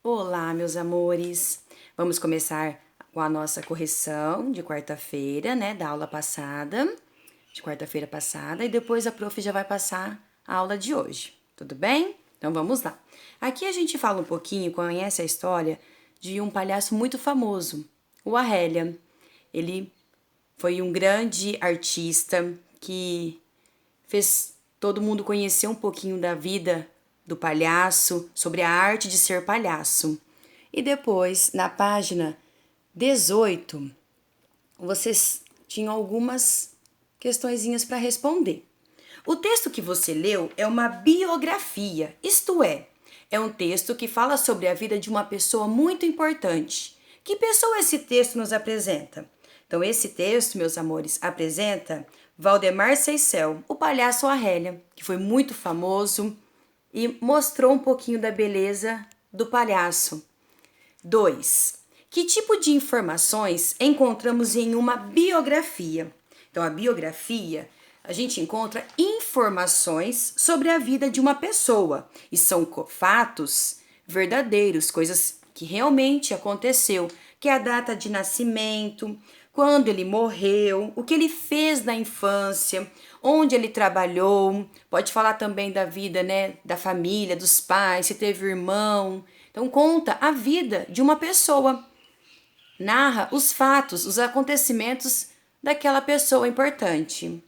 Olá, meus amores! Vamos começar com a nossa correção de quarta-feira, né? Da aula passada, de quarta-feira passada, e depois a prof já vai passar a aula de hoje, tudo bem? Então vamos lá. Aqui a gente fala um pouquinho, conhece a história de um palhaço muito famoso, o Arrélia. Ele foi um grande artista que fez todo mundo conhecer um pouquinho da vida do palhaço, sobre a arte de ser palhaço. E depois, na página 18, vocês tinham algumas questõezinhas para responder. O texto que você leu é uma biografia, isto é um texto que fala sobre a vida de uma pessoa muito importante. Que pessoa esse texto nos apresenta? Então, esse texto, meus amores, apresenta Valdemar Ceicel, o palhaço Arrélia, que foi muito famoso e mostrou um pouquinho da beleza do palhaço. 2. Que tipo de informações encontramos em uma biografia? Então, a biografia, a gente encontra informações sobre a vida de uma pessoa. E são fatos verdadeiros, coisas que realmente aconteceu, que é a data de nascimento, quando ele morreu, o que ele fez na infância, onde ele trabalhou, pode falar também da vida, né, da família, dos pais, se teve irmão. Então conta a vida de uma pessoa, narra os fatos, os acontecimentos daquela pessoa importante.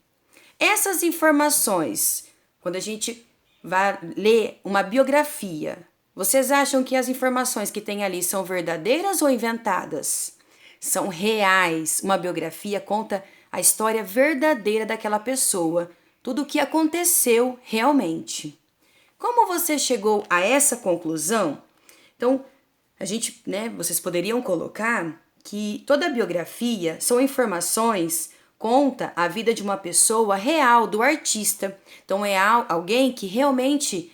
Essas informações, quando a gente vai ler uma biografia, vocês acham que as informações que tem ali são verdadeiras ou inventadas? São reais. Uma biografia conta a história verdadeira daquela pessoa, tudo o que aconteceu realmente. Como você chegou a essa conclusão? Então, vocês poderiam colocar que toda biografia são informações, conta a vida de uma pessoa real, do artista. Então, é alguém que realmente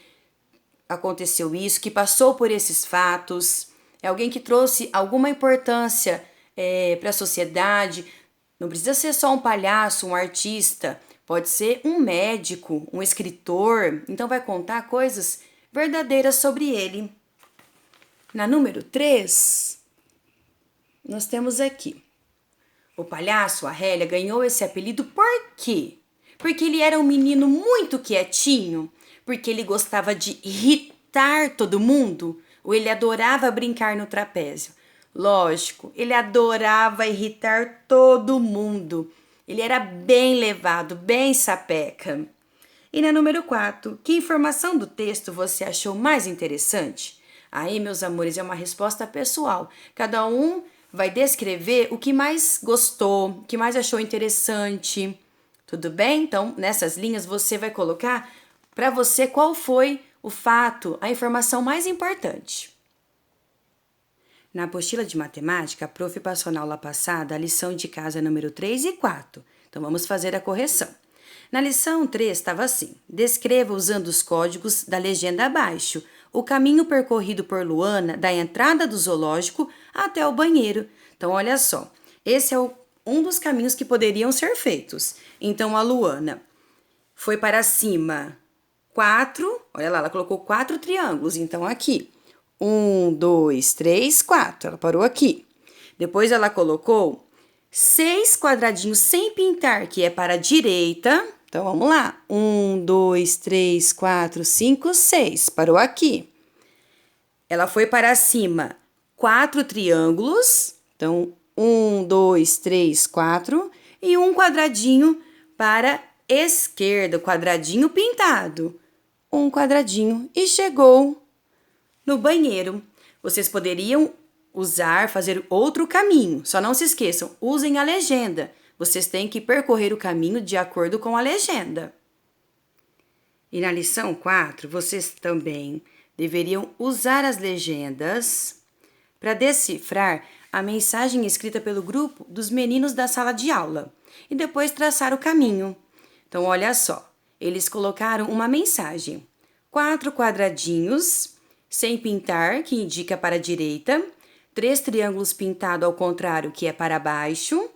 aconteceu isso, que passou por esses fatos, é alguém que trouxe alguma importância para a sociedade. Não precisa ser só um palhaço, um artista, pode ser um médico, um escritor. Então vai contar coisas verdadeiras sobre ele. Na número 3, nós temos aqui. O palhaço Arrélia ganhou esse apelido por quê? Porque ele era um menino muito quietinho, porque ele gostava de irritar todo mundo, ou ele adorava brincar no trapézio. Lógico, ele adorava irritar todo mundo. Ele era bem levado, bem sapeca. E na número 4, que informação do texto você achou mais interessante? Aí, meus amores, é uma resposta pessoal. Cada um vai descrever o que mais gostou, o que mais achou interessante. Tudo bem? Então, nessas linhas, você vai colocar para você qual foi o fato, a informação mais importante. Na apostila de matemática, a prof passou na aula passada a lição de casa número 3 e 4. Então, vamos fazer a correção. Na lição 3 estava assim: descreva usando os códigos da legenda abaixo o caminho percorrido por Luana da entrada do zoológico até o banheiro. Então, olha só, esse é um dos caminhos que poderiam ser feitos. Então, a Luana foi para cima 4, olha lá, ela colocou 4 triângulos. Então, aqui, 1, 2, 3, 4, ela parou aqui. Depois, ela colocou 6 quadradinhos sem pintar, que é para a direita. Então, vamos lá. 1, 2, 3, 4, 5, 6. Parou aqui. Ela foi para cima 4 triângulos. Então, 1, 2, 3, 4. E um quadradinho para esquerda, quadradinho pintado. Um quadradinho e chegou no banheiro. Vocês poderiam fazer outro caminho. Só não se esqueçam, usem a legenda. Vocês têm que percorrer o caminho de acordo com a legenda. E na lição 4, vocês também deveriam usar as legendas para decifrar a mensagem escrita pelo grupo dos meninos da sala de aula e depois traçar o caminho. Então, olha só, eles colocaram uma mensagem: 4 quadradinhos sem pintar, que indica para a direita, 3 triângulos pintados ao contrário, que é para baixo,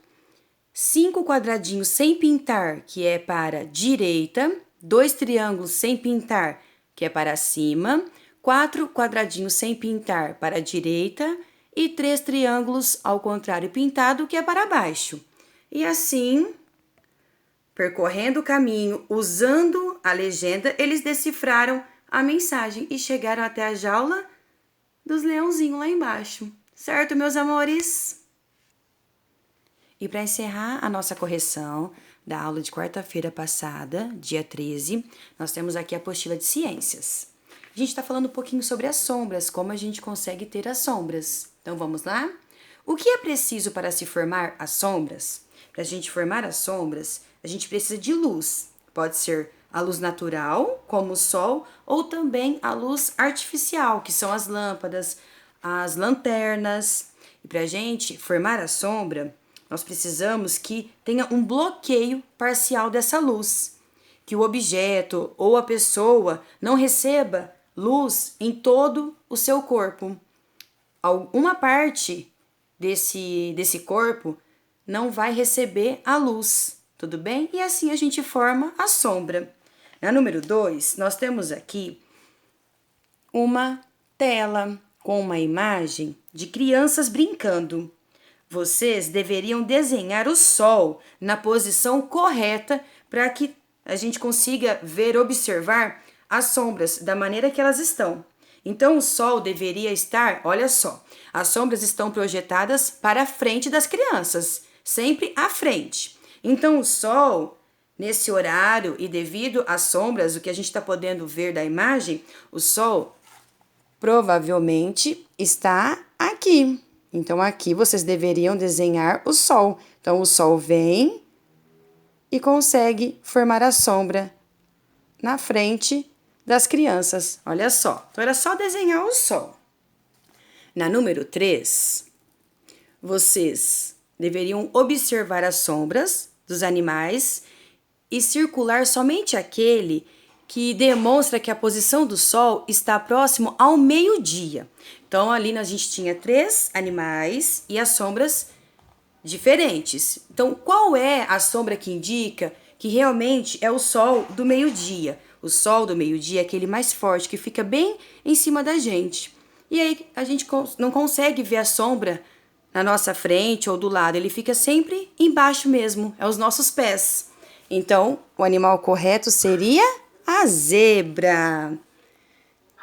5 quadradinhos sem pintar, que é para a direita, 2 triângulos sem pintar, que é para cima, 4 quadradinhos sem pintar para a direita e 3 triângulos ao contrário pintado, que é para baixo. E assim, percorrendo o caminho, usando a legenda, eles decifraram a mensagem e chegaram até a jaula dos leãozinhos lá embaixo. Certo, meus amores? E para encerrar a nossa correção da aula de quarta-feira passada, dia 13, nós temos aqui a apostila de ciências. A gente está falando um pouquinho sobre as sombras, como a gente consegue ter as sombras. Então, vamos lá? O que é preciso para se formar as sombras? Para a gente formar as sombras, a gente precisa de luz. Pode ser a luz natural, como o sol, ou também a luz artificial, que são as lâmpadas, as lanternas. E para a gente formar a sombra, nós precisamos que tenha um bloqueio parcial dessa luz, que o objeto ou a pessoa não receba luz em todo o seu corpo. Uma parte desse corpo não vai receber a luz, tudo bem? E assim a gente forma a sombra. Na número 2, nós temos aqui uma tela com uma imagem de crianças brincando. Vocês deveriam desenhar o sol na posição correta para que a gente consiga observar as sombras da maneira que elas estão. Então, o sol deveria estar, olha só, as sombras estão projetadas para a frente das crianças, sempre à frente. Então, o sol, nesse horário e devido às sombras, o que a gente está podendo ver da imagem, o sol provavelmente está aqui. Então, aqui vocês deveriam desenhar o sol. Então, o sol vem e consegue formar a sombra na frente das crianças. Olha só. Então, era só desenhar o sol. Na número 3, vocês deveriam observar as sombras dos animais e circular somente aquele que demonstra que a posição do sol está próximo ao meio-dia. Então, ali a gente tinha 3 animais e as sombras diferentes. Então, qual é a sombra que indica que realmente é o sol do meio-dia? O sol do meio-dia é aquele mais forte, que fica bem em cima da gente. E aí, a gente não consegue ver a sombra na nossa frente ou do lado. Ele fica sempre embaixo mesmo, é os nossos pés. Então, o animal correto seria a zebra.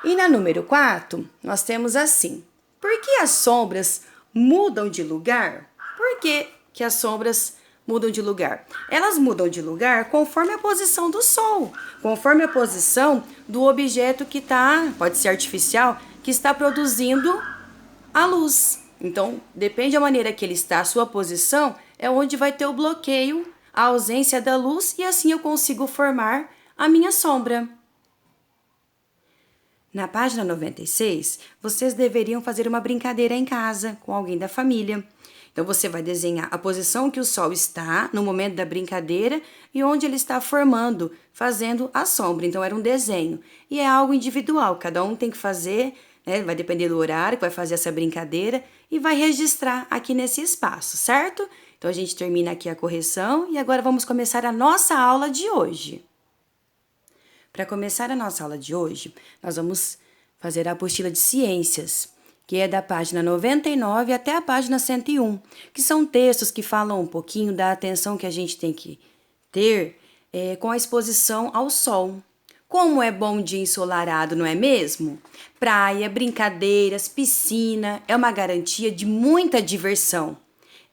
E na número 4, nós temos assim. Por que as sombras mudam de lugar? Por que as sombras mudam de lugar? Elas mudam de lugar conforme a posição do sol, conforme a posição do objeto que está, pode ser artificial, que está produzindo a luz. Então, depende da maneira que ele está, a sua posição é onde vai ter o bloqueio, a ausência da luz, e assim eu consigo formar a minha sombra. Na página 96, vocês deveriam fazer uma brincadeira em casa com alguém da família. Então, você vai desenhar a posição que o sol está no momento da brincadeira e onde ele está formando, fazendo a sombra. Então, era um desenho. E é algo individual, cada um tem que fazer, né? Vai depender do horário que vai fazer essa brincadeira e vai registrar aqui nesse espaço, certo? Então, a gente termina aqui a correção e agora vamos começar a nossa aula de hoje. Para começar a nossa aula de hoje, nós vamos fazer a apostila de ciências, que é da página 99 até a página 101, que são textos que falam um pouquinho da atenção que a gente tem que ter com a exposição ao sol. Como é bom dia ensolarado, não é mesmo? Praia, brincadeiras, piscina, é uma garantia de muita diversão.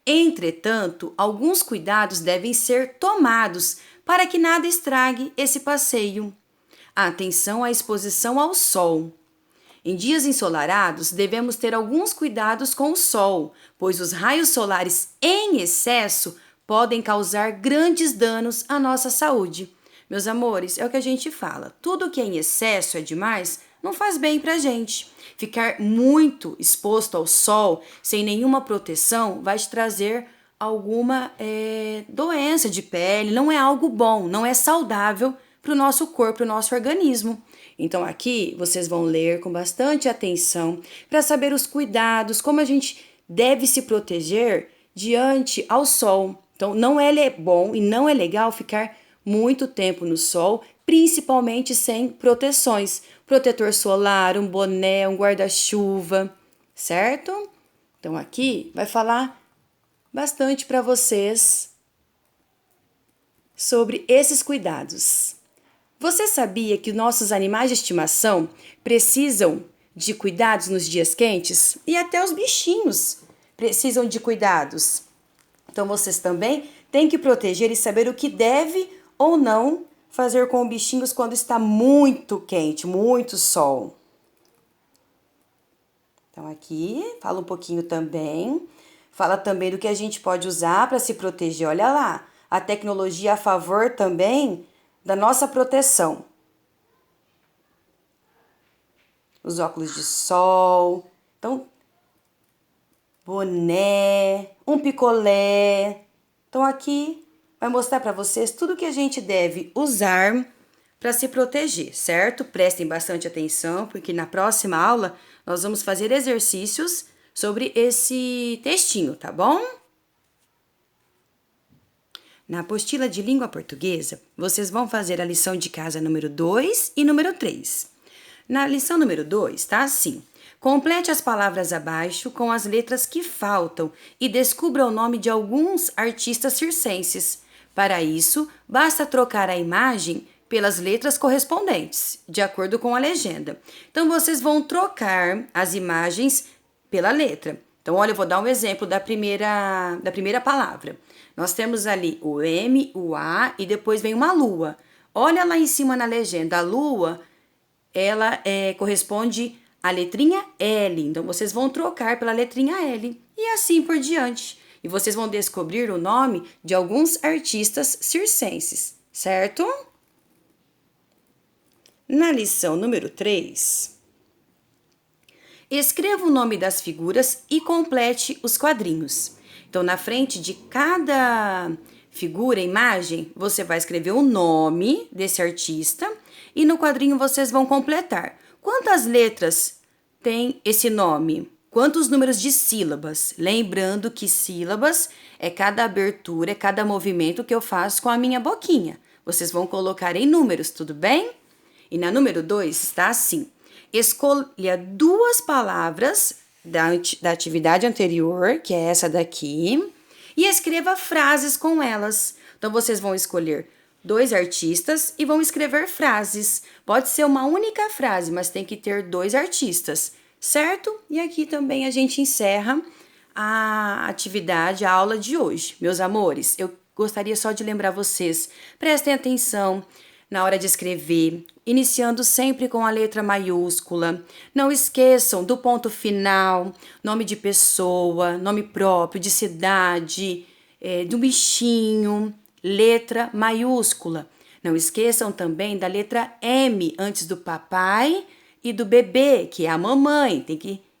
Entretanto, alguns cuidados devem ser tomados para que nada estrague esse passeio. Atenção à exposição ao sol. Em dias ensolarados, devemos ter alguns cuidados com o sol, pois os raios solares em excesso podem causar grandes danos à nossa saúde. Meus amores, é o que a gente fala. Tudo que é em excesso, é demais, não faz bem pra gente. Ficar muito exposto ao sol, sem nenhuma proteção, vai te trazer alguma doença de pele. Não é algo bom, não é saudável para o nosso corpo, para o nosso organismo. Então, aqui vocês vão ler com bastante atenção para saber os cuidados, como a gente deve se proteger diante ao sol. Então, não é bom e não é legal ficar muito tempo no sol, principalmente sem proteções. Protetor solar, um boné, um guarda-chuva, certo? Então aqui vai falar bastante para vocês sobre esses cuidados. Você sabia que nossos animais de estimação precisam de cuidados nos dias quentes? E até os bichinhos precisam de cuidados. Então vocês também têm que proteger e saber o que deve ou não fazer com os bichinhos quando está muito quente, muito sol. Então aqui fala um pouquinho também, fala também do que a gente pode usar para se proteger. Olha lá, a tecnologia a favor também da nossa proteção. Os óculos de sol, então boné, um picolé. Então aqui vai mostrar para vocês tudo que a gente deve usar para se proteger, certo? Prestem bastante atenção, porque na próxima aula nós vamos fazer exercícios sobre esse textinho, tá bom? Na apostila de língua portuguesa, vocês vão fazer a lição de casa número 2 e número 3. Na lição número 2, tá assim: complete as palavras abaixo com as letras que faltam e descubra o nome de alguns artistas circenses. Para isso, basta trocar a imagem pelas letras correspondentes, de acordo com a legenda. Então, vocês vão trocar as imagens pela letra. Então, olha, eu vou dar um exemplo da primeira palavra. Nós temos ali o M, o A e depois vem uma lua. Olha lá em cima na legenda, a lua, ela corresponde à letrinha L. Então, vocês vão trocar pela letrinha L e assim por diante. E vocês vão descobrir o nome de alguns artistas circenses, certo? Na lição número 3, escreva o nome das figuras e complete os quadrinhos. Então, na frente de cada figura, imagem, você vai escrever o nome desse artista e no quadrinho vocês vão completar. Quantas letras tem esse nome? Quantos números de sílabas? Lembrando que sílabas é cada abertura, é cada movimento que eu faço com a minha boquinha. Vocês vão colocar em números, tudo bem? E na número 2 está assim: escolha 2 palavras da atividade anterior, que é essa daqui, e escreva frases com elas. Então, vocês vão escolher 2 artistas e vão escrever frases. Pode ser uma única frase, mas tem que ter 2 artistas, certo? E aqui também a gente encerra a atividade, a aula de hoje. Meus amores, eu gostaria só de lembrar vocês, prestem atenção na hora de escrever, iniciando sempre com a letra maiúscula. Não esqueçam do ponto final, nome de pessoa, nome próprio, de cidade, do bichinho, letra maiúscula. Não esqueçam também da letra M antes do papai e do bebê, que é a mamãe.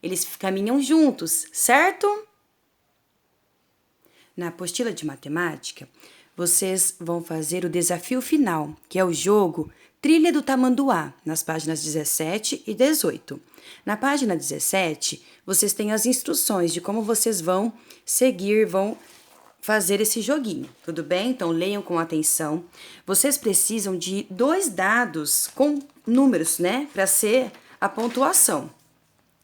Eles caminham juntos, certo? Na apostila de matemática, vocês vão fazer o desafio final, que é o jogo Trilha do Tamanduá, nas páginas 17 e 18. Na página 17, vocês têm as instruções de como vocês vão seguir, vão fazer esse joguinho, tudo bem? Então, leiam com atenção. Vocês precisam de 2 dados com números, né? Para ser a pontuação.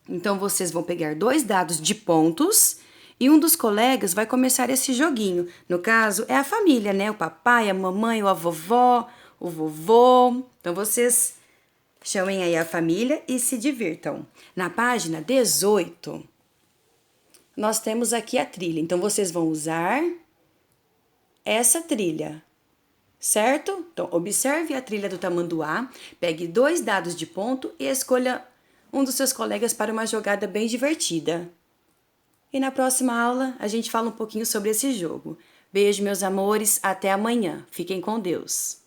Então, vocês vão pegar 2 dados de pontos e um dos colegas vai começar esse joguinho. No caso, é a família, né? O papai, a mamãe, a vovó, o vovô. Então, vocês chamem aí a família e se divirtam. Na página 18, nós temos aqui a trilha. Então, vocês vão usar essa trilha, certo? Então, observe a trilha do tamanduá, pegue 2 dados de ponto e escolha um dos seus colegas para uma jogada bem divertida. E na próxima aula, a gente fala um pouquinho sobre esse jogo. Beijo, meus amores. Até amanhã. Fiquem com Deus.